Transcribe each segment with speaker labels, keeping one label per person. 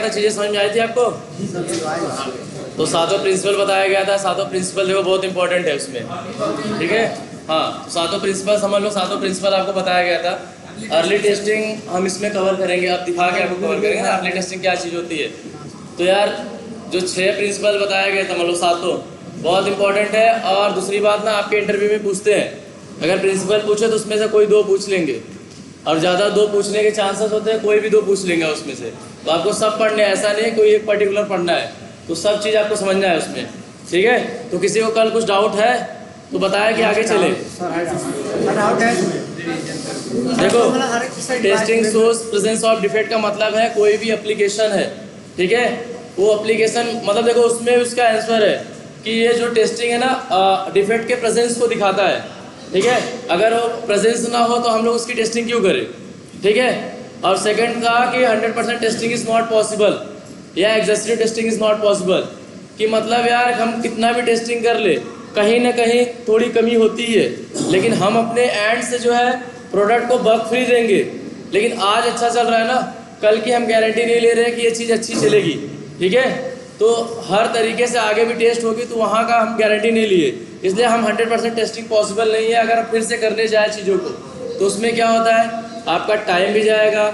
Speaker 1: था, चीज़ें समझ में आई थी आपको? तो सातों प्रिंसिपल बताया गया था। सातों प्रिंसिपल देखो बहुत इंपॉर्टेंट है उसमें, ठीक है। हाँ, सातों प्रिंसिपल समझ लो, सातों प्रिंसिपल आपको बताया गया था। अर्ली टेस्टिंग हम इसमें कवर करेंगे, अब दिखा के आपको कवर करेंगे ना अर्ली टेस्टिंग क्या चीज़ होती है। तो यार जो 6 प्रिंसिपल बताया गया था, मतलब सातों, बहुत इंपॉर्टेंट है। और दूसरी बात ना, आपके इंटरव्यू में पूछते हैं, अगर प्रिंसिपल पूछे तो उसमें से कोई 2 पूछ लेंगे, और ज़्यादा 2 पूछने के चांसेस होते हैं, कोई भी 2 पूछ लेंगे उसमें से। तो आपको सब पढ़ने, ऐसा नहीं कोई एक पर्टिकुलर पढ़ना है, तो सब चीज़ आपको समझना है उसमें, ठीक है। तो किसी को कल कुछ डाउट है तो बताया कि आगे चले। देखो, testing source presence of defect का मतलब है कोई भी एप्लीकेशन है, ठीक है, वो एप्लीकेशन मतलब देखो उसमें उसका आंसर है कि ये जो टेस्टिंग है ना डिफेक्ट के प्रेजेंस को दिखाता है, ठीक है। अगर वो प्रेजेंस ना हो तो हम लोग उसकी टेस्टिंग क्यों करें, ठीक है। और सेकंड कहा कि 100% टेस्टिंग इज़ नॉट पॉसिबल, या exhaustive testing is not possible, कि मतलब यार हम कितना भी टेस्टिंग कर ले, कहीं ना कहीं थोड़ी कमी होती है, लेकिन हम अपने एंड से जो है प्रोडक्ट को बग फ्री देंगे। लेकिन आज अच्छा चल रहा है ना, कल की हम गारंटी नहीं ले रहे कि ये चीज़ अच्छी चलेगी, ठीक है। तो हर तरीके से आगे भी टेस्ट होगी, तो वहाँ का हम गारंटी नहीं लिए, इसलिए हम 100% टेस्टिंग पॉसिबल नहीं है। अगर फिर से करने जाए चीज़ों को तो उसमें क्या होता है, आपका टाइम भी जाएगा,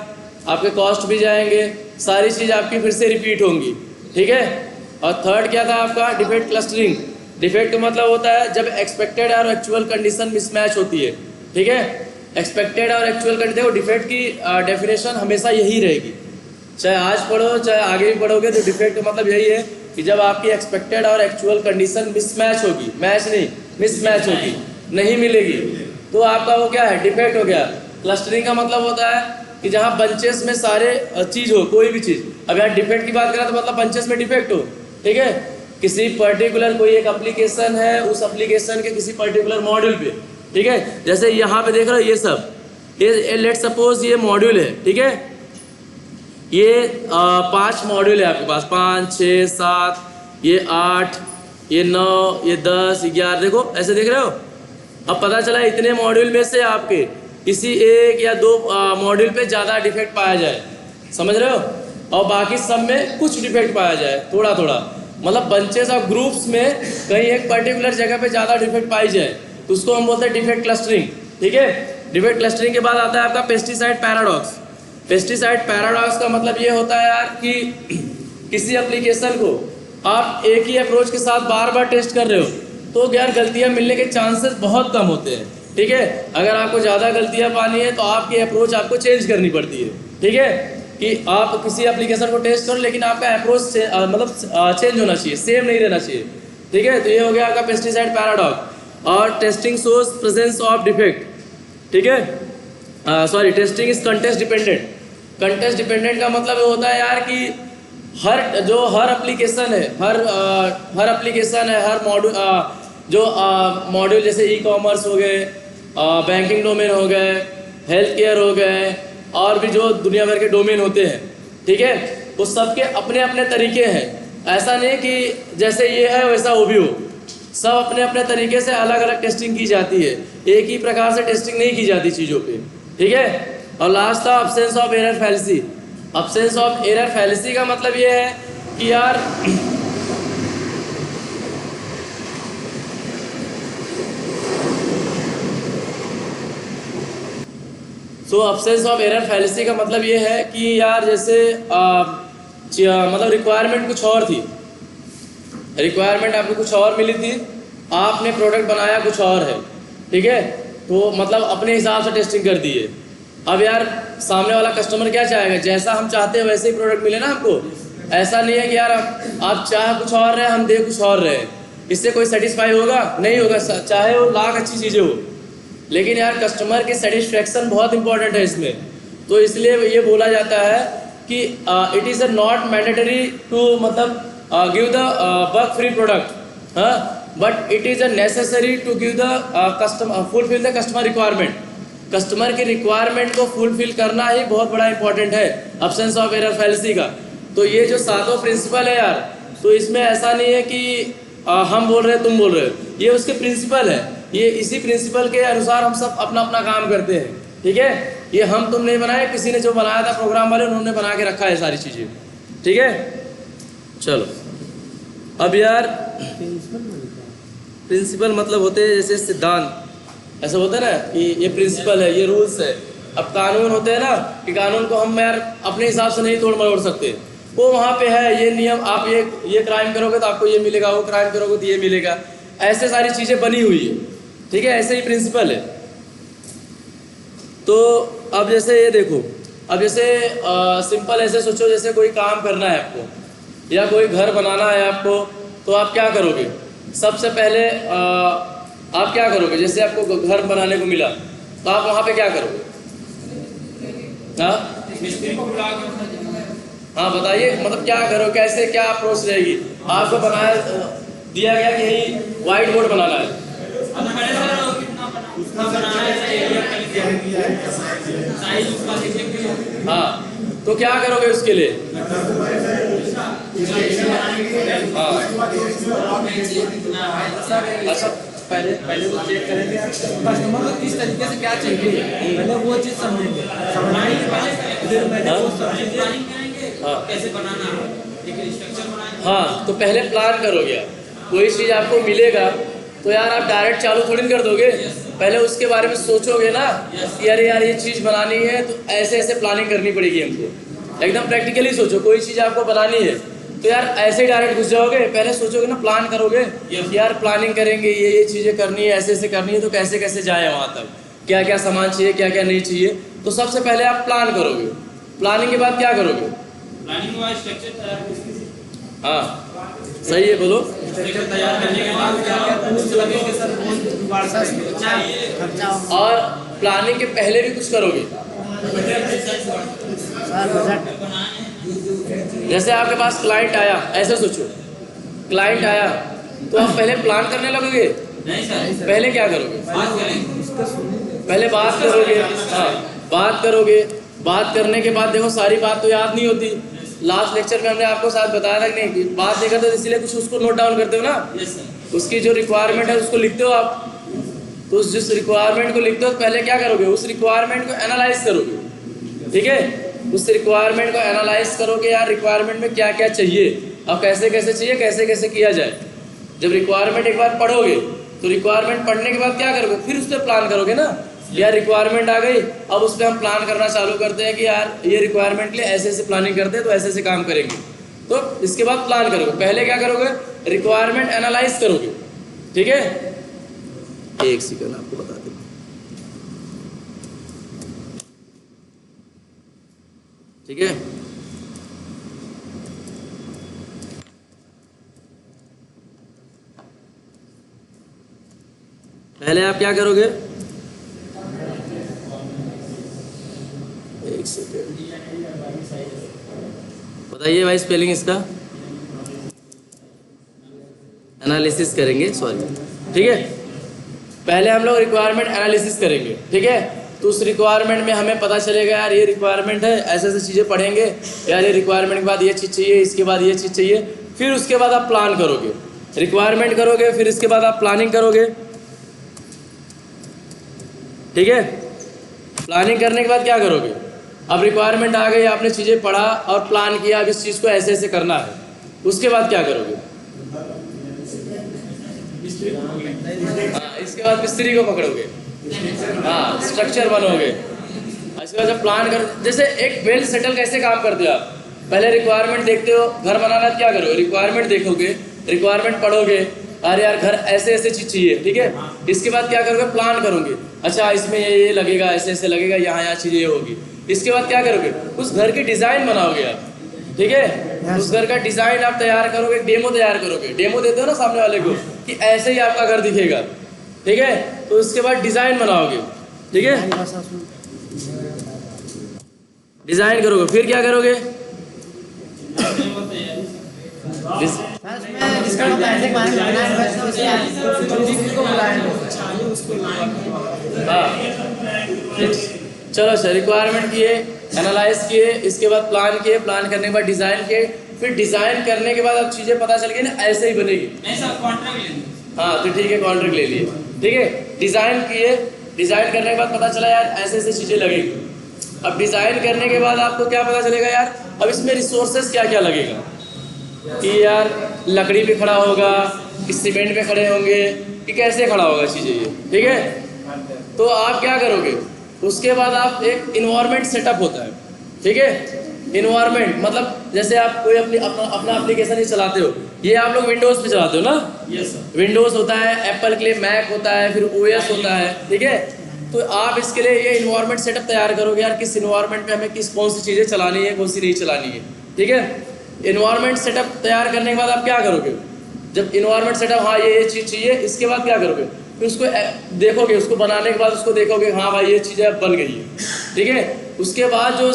Speaker 1: आपके कॉस्ट भी जाएंगे, सारी चीज़ आपकी फिर से रिपीट होंगी, ठीक है। और थर्ड क्या था आपका, डिफेक्ट क्लस्टरिंग। डिफेक्ट का मतलब होता है जब एक्सपेक्टेड और एक्चुअल कंडीशन मिसमैच होती है, ठीक है। एक्सपेक्टेड और एक्चुअल कंडीशन, देखो डिफेक्ट की डेफिनेशन हमेशा यही रहेगी, चाहे आज पढ़ो चाहे आगे भी पढ़ोगे, तो डिफेक्ट का मतलब यही है कि जब आपकी एक्सपेक्टेड और एक्चुअल कंडीशन मिसमैच होगी, मैच नहीं मिसमैच होगी, नहीं मिलेगी, तो आपका वो क्या है, डिफेक्ट हो गया। क्लस्टरिंग का मतलब होता है कि जहाँ बंचेस में सारे चीज़ हो, कोई भी चीज़। अब यहाँ डिफेक्ट की बात करें तो मतलब बंचेस में डिफेक्ट हो, ठीक है। किसी पर्टिकुलर कोई एक एप्लीकेशन है, उस एप्लीकेशन के किसी पर्टिकुलर मॉड्यूल पे, ठीक है। जैसे यहाँ पे देख रहे हो ये सब, ये लेट सपोज ये मॉड्यूल है, ठीक है। ये 5 मॉड्यूल है आपके पास, 5, 6, 7, ये 8, ये 9, ये 10, 11, देखो ऐसे देख रहे हो। अब पता चला इतने मॉड्यूल में से आपके किसी 1 या 2 मॉड्यूल पे ज़्यादा डिफेक्ट पाया जाए, समझ रहे हो, और बाकी सब में कुछ डिफेक्ट पाया जाए, थोड़ा थोड़ा, मतलब बंचेस ऑफ ग्रुप्स में कहीं एक पर्टिकुलर जगह पे ज़्यादा डिफेक्ट पाई जाए, तो उसको हम बोलते हैं डिफेक्ट क्लस्टरिंग, ठीक है। डिफेक्ट क्लस्टरिंग के बाद आता है आपका पेस्टिसाइड पैराडॉक्स। पेस्टिसाइड पैराडॉक्स का मतलब ये होता है यार कि किसी एप्लीकेशन को आप एक ही अप्रोच के साथ बार बार टेस्ट कर रहे हो, तो यार गलतियाँ मिलने के चांसेस बहुत कम होते हैं, ठीक है। अगर आपको ज़्यादा गलतियाँ पानी है तो आपकी अप्रोच आपको चेंज करनी पड़ती है, ठीक है, कि आप किसी एप्लीकेशन को टेस्ट करो लेकिन आपका अप्रोच मतलब चेंज होना चाहिए, सेम नहीं रहना चाहिए, ठीक है। तो ये हो गया आपका पेस्टिसाइड पैराडॉक्स। और testing shows presence of defect, ठीक है, sorry, testing is contest dependent. Contest dependent का मतलब ये होता है यार कि हर एप्लीकेशन है, हर एप्लीकेशन है, हर मॉड्यूल, जो मॉड्यूल जैसे ई कॉमर्स हो गए, बैंकिंग डोमेन हो गए, हेल्थ केयर हो गए, और भी जो दुनिया भर के डोमेन होते हैं, ठीक है, वो सबके अपने अपने तरीके हैं। ऐसा नहीं कि जैसे ये है वैसा वो भी हो, सब अपने अपने तरीके से अलग अलग टेस्टिंग की जाती है, एक ही प्रकार से टेस्टिंग नहीं की जाती चीज़ों पे, ठीक है। और लास्ट था absence of error fallacy. Absence of error fallacy का मतलब ये है कि यार अब्सेंस ऑफ एरर फैलेसी का मतलब ये है कि यार जैसे मतलब रिक्वायरमेंट कुछ और थी, रिक्वायरमेंट आपको कुछ और मिली थी, आपने प्रोडक्ट बनाया कुछ और है, ठीक है, तो मतलब अपने हिसाब से टेस्टिंग कर दी है। अब यार सामने वाला कस्टमर क्या चाहेगा, जैसा हम चाहते हैं वैसे ही प्रोडक्ट मिले ना आपको। ऐसा नहीं है कि यार आप चाह कुछ और रहे हम दे कुछ और रहे, इससे कोई सेटिस्फाई होगा नहीं होगा, चाहे वो लाख अच्छी चीज़ें हो, लेकिन यार कस्टमर की सेटिस्फेक्शन बहुत इंपॉर्टेंट है इसमें। तो इसलिए ये बोला जाता है कि it is not mandatory to मतलब give the bug free product, हाँ, but it is necessary to give the customer fulfil the customer requirement. Customer की रिक्वायरमेंट को फुलफिल करना ही बहुत बड़ा इंपॉर्टेंट है अब्सेंस ऑफ एरर फैलेसी का। तो ये जो सातों प्रिंसिपल है यार, तो इसमें ऐसा नहीं है कि हम बोल रहे हैं तुम बोल रहे हो, ये उसके प्रिंसिपल है, ये इसी प्रिंसिपल के अनुसार हम सब अपना अपना काम करते हैं, ठीक है। ये हम तुम नहीं बनाए, किसी ने जो बनाया था प्रोग्राम वाले उन्होंने बना के रखा है सारी चीज़ें, ठीक है, चलो अब यार प्रिंसिपल मतलब होते हैं जैसे सिद्धांत, ऐसा होता है ना कि ये प्रिंसिपल है, ये रूल्स है। अब कानून होते हैं ना कि कानून को हम यार अपने हिसाब से नहीं तोड़ मरोड़ सकते, वो वहाँ पे है, ये नियम, आप ये क्राइम करोगे तो आपको ये मिलेगा, वो क्राइम करोगे तो ये मिलेगा, ऐसे सारी चीज़ें बनी हुई है, ठीक है, ऐसे ही प्रिंसिपल है। तो अब जैसे ये देखो, अब जैसे सिंपल ऐसे सोचो, जैसे कोई काम करना है आपको या कोई घर बनाना है आपको, तो आप क्या करोगे? सबसे पहले आप क्या करोगे? जैसे आपको घर बनाने को मिला तो आप वहाँ पे क्या करोगे? हाँ बताइए, मतलब क्या करो, कैसे, क्या अप्रोच रहेगी? आपको बनाया दिया गया कि यही व्हाइट बोर्ड बनाना है, हाँ, तो क्या करोगे उसके लिए? हाँ, अच्छा,
Speaker 2: पहले वो चेक करेंगे कस्टमर को किस तरीके से क्या चाहिए, पहले वो चीज़ समझेंगे, समझने के बाद फिर मैंने वो सब चीज़ें कैसे बनाना है, एक स्ट्रक्चर बनाएंगे।
Speaker 1: हाँ, तो पहले प्लान करोगे आप, कोई चीज़ आपको मिलेगा तो यार आप डायरेक्ट चालू थोड़ी कर दोगे, पहले उसके बारे में सोचोगे ना कि अरे यार ये चीज़ बनानी है तो ऐसे ऐसे प्लानिंग करनी पड़ेगी हमको, एकदम प्रैक्टिकली सोचो। कोई चीज़ आपको बनानी है तो यार ऐसे ही डायरेक्ट घुस जाओगे? पहले सोचोगे ना, प्लान करोगे कि यार प्लानिंग करेंगे, ये चीज़ें करनी है, ऐसे ऐसे करनी है, तो कैसे कैसे जाए वहाँ तक, क्या क्या सामान चाहिए, क्या क्या नहीं चाहिए। तो सबसे पहले आप प्लान करोगे, प्लानिंग के बाद क्या करोगे?
Speaker 2: प्लानिंग के बाद स्ट्रक्चर तैयार।
Speaker 1: हाँ सही है, बोलो।
Speaker 2: स्ट्रक्चर तैयार करने के बाद क्या क्या टूल्स लगेंगे सर, खर्चा,
Speaker 1: और प्लानिंग के पहले भी कुछ करोगे? जैसे आपके पास क्लाइंट आया, ऐसे सोचो, क्लाइंट आया तो आप पहले प्लान करने लगोगे?
Speaker 2: नहीं सर,
Speaker 1: पहले क्या करोगे? पहले बात करोगे, हाँ बात करोगे, बात करने के बाद देखो सारी बात तो याद नहीं होती। लास्ट लेक्चर में हमने आपको साथ बताया था कि नहीं, कि बात नहीं करते, इसीलिए कुछ उसको नोट डाउन करते हो ना, उसकी जो रिक्वायरमेंट है उसको लिखते हो आप। तो उस जिस रिक्वायरमेंट को लिखते हो तो पहले क्या करोगे? उस रिक्वायरमेंट को एनालाइज करोगे, ठीक है, उस रिक्वायरमेंट को एनालाइज करोगे, यार रिक्वायरमेंट में क्या क्या चाहिए और कैसे कैसे चाहिए, कैसे कैसे किया जाए। जब रिक्वायरमेंट एक बार पढ़ोगे तो रिक्वायरमेंट पढ़ने के बाद क्या करोगे? फिर उस पर प्लान करोगे ना, यार रिक्वायरमेंट आ गई, अब उस पर हम प्लान करना चालू करते हैं कि यार ये रिक्वायरमेंट के लिए ऐसे ऐसे प्लानिंग करते हैं तो ऐसे ऐसे काम करेंगे। तो इसके बाद प्लान करोगे, पहले क्या करोगे? रिक्वायरमेंट एनालाइज करोगे, ठीक है। एक सेकंड आपको बता दूं, ठीक है। पहले आप क्या करोगे? एक सेकंड बताइए भाई, स्पेलिंग इसका एनालिसिस करेंगे, सॉरी, ठीक है। पहले हम लोग रिक्वायरमेंट एनालिसिस करेंगे, ठीक है। तो उस रिक्वायरमेंट में हमें पता चलेगा यार ये रिक्वायरमेंट है, ऐसे ऐसे चीज़ें पढ़ेंगे, यार ये रिक्वायरमेंट के बाद ये चीज़ चाहिए, इसके बाद ये चीज़ चाहिए, फिर उसके बाद आप प्लान करोगे, रिक्वायरमेंट करोगे, फिर इसके बाद आप प्लानिंग करोगे, ठीक है। प्लानिंग करने के बाद क्या करोगे? अब रिक्वायरमेंट आ गई, आपने चीज़ें पढ़ा और प्लान किया, अब इस चीज़ को ऐसे ऐसे करना है, उसके बाद क्या करोगे? हाँ, इसके बाद मिस्त्री को पकड़ोगे, हाँ, स्ट्रक्चर बनोगे। इसके बाद जब प्लान कर, जैसे एक वेल सेटल कैसे काम करते हो आप? पहले रिक्वायरमेंट देखते हो, घर बनाना क्या करोगे? रिक्वायरमेंट देखोगे, रिक्वायरमेंट पढ़ोगे, अरे यार घर ऐसे ऐसे चीज़ चाहिए, ठीक है। इसके बाद क्या करोगे? प्लान करोगे, अच्छा इसमें ये लगेगा, ऐसे ऐसे लगेगा, यहाँ चीज़ें ये होगी। इसके बाद क्या करोगे? उस घर की डिज़ाइन बनाओगे आप, ठीक है। उस घर का डिज़ाइन आप तैयार करोगे, डेमो तैयार करोगे, डेमो देते हो ना सामने वाले को कि ऐसे ही आपका घर दिखेगा, ठीक है। तो उसके बाद डिज़ाइन बनाओगे, ठीक है, डिज़ाइन करोगे, फिर क्या करोगे? हाँ चलो सर, रिक्वायरमेंट किए, एनालाइज किए, इसके बाद प्लान किए, प्लान करने के बाद डिज़ाइन किए, फिर डिज़ाइन करने के बाद अब चीज़ें पता चल गई ना ऐसे ही बनेगी।
Speaker 2: नहीं सर, कॉन्ट्रैक्ट ले लीजिए।
Speaker 1: हाँ तो ठीक है, कॉन्ट्रैक्ट ले लिए, ठीक है। डिज़ाइन किए, डिज़ाइन करने के बाद पता चला यार ऐसे ऐसे चीज़ें लगेगी, अब डिज़ाइन करने के बाद आपको क्या पता चलेगा यार, अब इसमें रिसोर्सेज क्या क्या लगेगा, कि यार लकड़ी पे खड़ा होगा, कि सीमेंट पे खड़े होंगे, कि कैसे खड़ा होगा चीज़ें ये, ठीक है। तो आप क्या करोगे, उसके बाद आप एक इन्वायरमेंट सेटअप होता है, ठीक है। इन्वायरमेंट मतलब जैसे आप कोई अपना एप्लीकेशन ही चलाते हो, ये आप लोग विंडोज़ पे चलाते हो ना,
Speaker 2: यस सर।
Speaker 1: विंडोज़ होता है, एप्पल के लिए मैक होता है, फिर ओएस होता है, ठीक है। तो आप इसके लिए ये इन्वायरमेंट सेटअप तैयार करोगे यार, किस इन्वायरमेंट में हमें कौन सी चीज़ें चलानी है, कौन सी नहीं चलानी है, ठीक है। इन्वायरमेंट सेटअप तैयार करने के बाद आप क्या करोगे, जब इन्वायरमेंट सेटअप, हाँ ये चीज़ चाहिए, इसके बाद क्या करोगे, फिर उसको देखोगे, उसको बनाने के बाद उसको देखोगे, हाँ भाई ये चीज़ें अब बन गई है, ठीक है। उसके बाद जो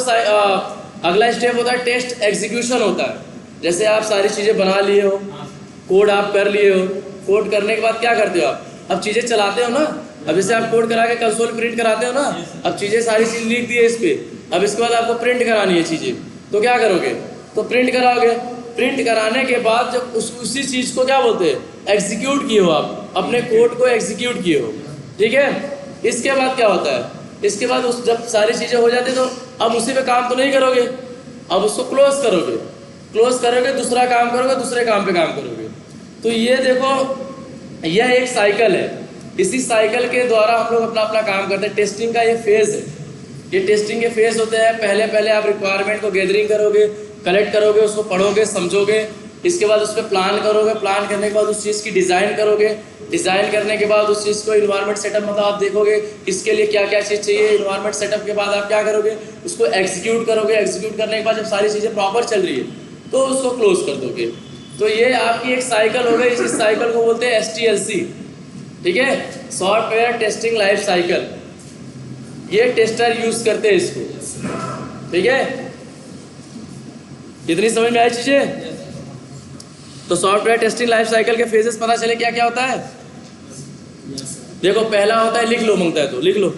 Speaker 1: अगला स्टेप होता है टेस्ट एग्जीक्यूशन होता है। जैसे आप सारी चीज़ें बना लिए हो, कोड आप कर लिए हो, कोड करने के बाद क्या करते हो आप, अब चीज़ें चलाते हो ना। अब जैसे आप कोड करा के कंसोल प्रिंट कराते हो ना, अब चीज़ें सारी चीज़ लिख दी है इस पर, अब इसके बाद आपको प्रिंट करानी है चीज़ें, तो क्या करोगे, तो प्रिंट कराओगे। प्रिंट कराने के बाद जब उसी चीज़ को क्या बोलते हैं, एग्जीक्यूट किए हो, आप अपने कोड को एग्जीक्यूट किए हो, ठीक है। इसके बाद क्या होता है, इसके बाद जब सारी चीज़ें हो जाती है तो अब उसी पे काम तो नहीं करोगे, अब उसको क्लोज करोगे, क्लोज करोगे, दूसरा काम करोगे, दूसरे काम पे काम करोगे। तो ये देखो, यह एक साइकिल है, इसी साइकिल के द्वारा हम लोग अपना अपना काम करते हैं। टेस्टिंग का ये फेज़ है, ये टेस्टिंग के फेज़ होते हैं। पहले आप रिक्वायरमेंट को गैदरिंग करोगे, कलेक्ट करोगे, उसको पढ़ोगे, समझोगे, इसके बाद उस पर प्लान करोगे, प्लान करने के बाद उस चीज़ की डिज़ाइन करोगे, डिज़ाइन करने के बाद उस चीज़ को इन्वायरमेंट सेटअप, मतलब आप देखोगे इसके लिए क्या क्या चीज़ चाहिए। इन्वायरमेंट सेटअप के बाद आप क्या करोगे, उसको एग्जीक्यूट करोगे, एग्जीक्यूट करने के बाद जब सारी चीज़ें प्रॉपर चल रही है तो उसको क्लोज कर दोगे। तो ये आपकी एक साइकिल हो गई, इस साइकिल को बोलते हैं STLC, ठीक है, सॉफ्टवेयर टेस्टिंग लाइफ साइकिल। ये टेस्टर यूज करते हैं इसको, ठीक है। इतनी समझ में आई चीज़ें। तो सॉफ्टवेयर टेस्टिंग लाइफ साइकिल के फेजेस पता चले क्या क्या होता है। देखो पहला होता है, लिख लो, मांगता है तो लिख लो।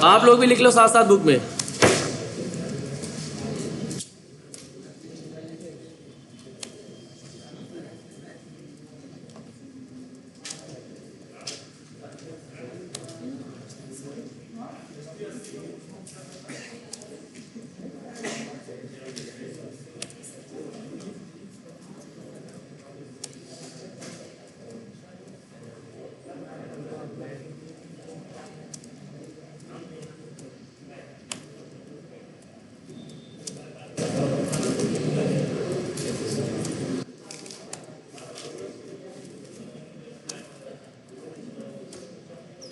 Speaker 1: आप लोग भी लिख लो साथ साथ बुक में।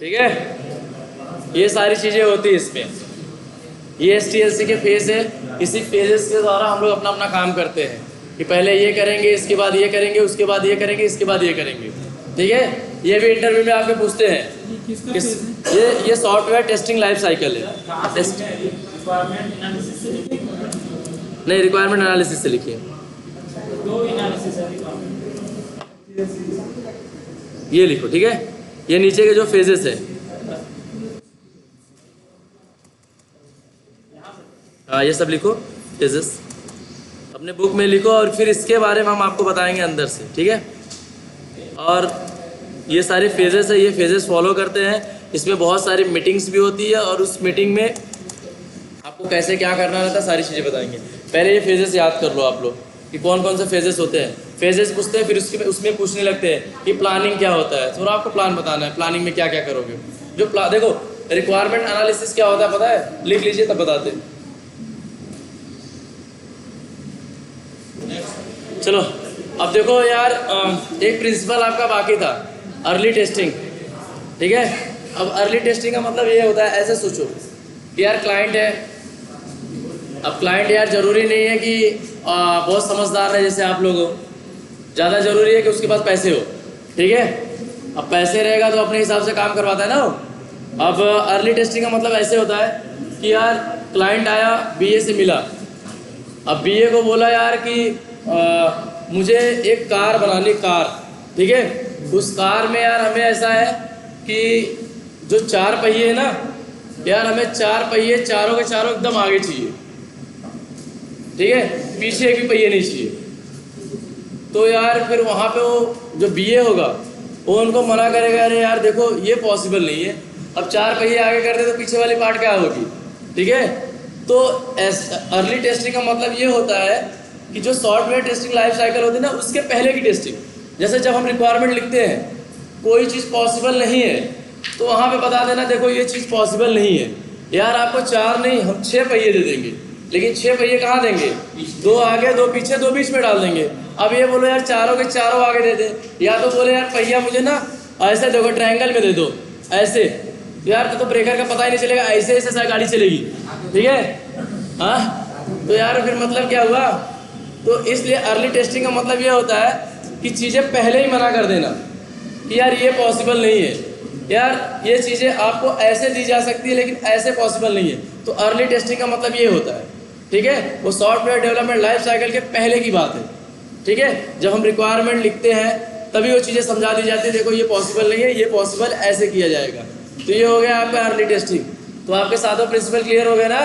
Speaker 1: ठीक है, ये सारी चीज़ें होती है इसमें। ये STLC के फेज है, इसी फेजेस के द्वारा हम लोग अपना अपना काम करते हैं कि पहले ये करेंगे, इसके बाद ये करेंगे, उसके बाद ये करेंगे, इसके बाद ये करेंगे, ठीक है। ये भी इंटरव्यू में आपके पूछते हैं। ये सॉफ्टवेयर टेस्टिंग लाइफ साइकिल है। नहीं, रिक्वायरमेंट एनालिसिस से लिखिए। ये लिखो, ठीक है। ये नीचे के जो फेजेस है, हाँ ये सब लिखो, फेजेस अपने बुक में लिखो, और फिर इसके बारे में हम आपको बताएंगे अंदर से, ठीक है। और ये सारे फेजेस है, ये फेजेस फॉलो करते हैं। इसमें बहुत सारी मीटिंग्स भी होती है, और उस मीटिंग में आपको कैसे क्या करना रहता है सारी चीज़ें बताएंगे। पहले ये फेजेस याद कर लो आप लोग कि कौन कौन से फेजेस होते हैं। फेजेस पूछते हैं, फिर उसमें पूछने लगते हैं कि प्लानिंग क्या होता है। थोड़ा आपको प्लान बताना है, प्लानिंग में क्या क्या करोगे। जो देखो रिक्वायरमेंट एनालिसिस क्या होता है पता है, लिख लीजिए तब बताते हैं। चलो अब देखो यार, एक प्रिंसिपल आपका बाकी था, अर्ली टेस्टिंग, ठीक है। अब अर्ली टेस्टिंग का मतलब ये होता है, ऐसे सोचो कि यार क्लाइंट है। अब क्लाइंट यार ज़रूरी नहीं है कि बहुत समझदार है जैसे आप लोग हो, ज़्यादा ज़रूरी है कि उसके पास पैसे हो, ठीक है। अब पैसे रहेगा तो अपने हिसाब से काम करवाता है ना वो। अब अर्ली टेस्टिंग का मतलब ऐसे होता है कि यार क्लाइंट आया, BA से मिला। अब BA को बोला यार कि मुझे एक कार बनानी, कार, ठीक है। उस कार में यार हमें ऐसा है कि जो 4 पहिए है ना यार, हमें 4 पहिए चारों के चारों एकदम आगे चाहिए, ठीक है, पीछे एक भी पहिए नहीं चाहिए। तो यार फिर वहाँ पे वो जो बीए होगा वो उनको मना करेगा, अरे यार देखो ये पॉसिबल नहीं है, अब 4 पहिए आगे कर दे तो पीछे वाली पार्ट क्या होगी, ठीक है। तो अर्ली टेस्टिंग का मतलब ये होता है कि जो सॉफ्टवेयर टेस्टिंग लाइफ साइकिल होती है ना, उसके पहले की टेस्टिंग। जैसे जब हम रिक्वायरमेंट लिखते हैं, कोई चीज़ पॉसिबल नहीं है तो वहाँ पे बता देना देखो ये चीज़ पॉसिबल नहीं है, यार आपको 4 नहीं हम 6 पहिए दे देंगे, लेकिन 6 पहिए कहाँ देंगे, 2 आगे 2 पीछे 2 बीच में डाल देंगे। अब ये बोलो यार चारों के चारों आगे दे दे, या तो बोले यार पहिया मुझे ना ऐसे देखो ट्रायंगल में दे दो ऐसे, यार तो ब्रेकर का पता ही नहीं चलेगा, ऐसे ऐसे गाड़ी चलेगी, ठीक है। हाँ तो यार फिर मतलब क्या हुआ। तो इसलिए अर्ली टेस्टिंग का मतलब ये होता है कि चीज़ें पहले ही मना कर देना कि यार ये पॉसिबल नहीं है, यार ये चीज़ें आपको ऐसे दी जा सकती है लेकिन ऐसे पॉसिबल नहीं है। तो अर्ली टेस्टिंग का मतलब ये होता है, ठीक है। वो सॉफ्टवेयर डेवलपमेंट लाइफ साइकिल के पहले की बात है, ठीक है। जब हम रिक्वायरमेंट लिखते हैं तभी वो चीज़ें समझा दी जाती है, देखो ये पॉसिबल नहीं है, ये पॉसिबल ऐसे किया जाएगा। तो ये हो गया आपका अर्ली टेस्टिंग। तो आपके सातों प्रिंसिपल क्लियर हो गए ना।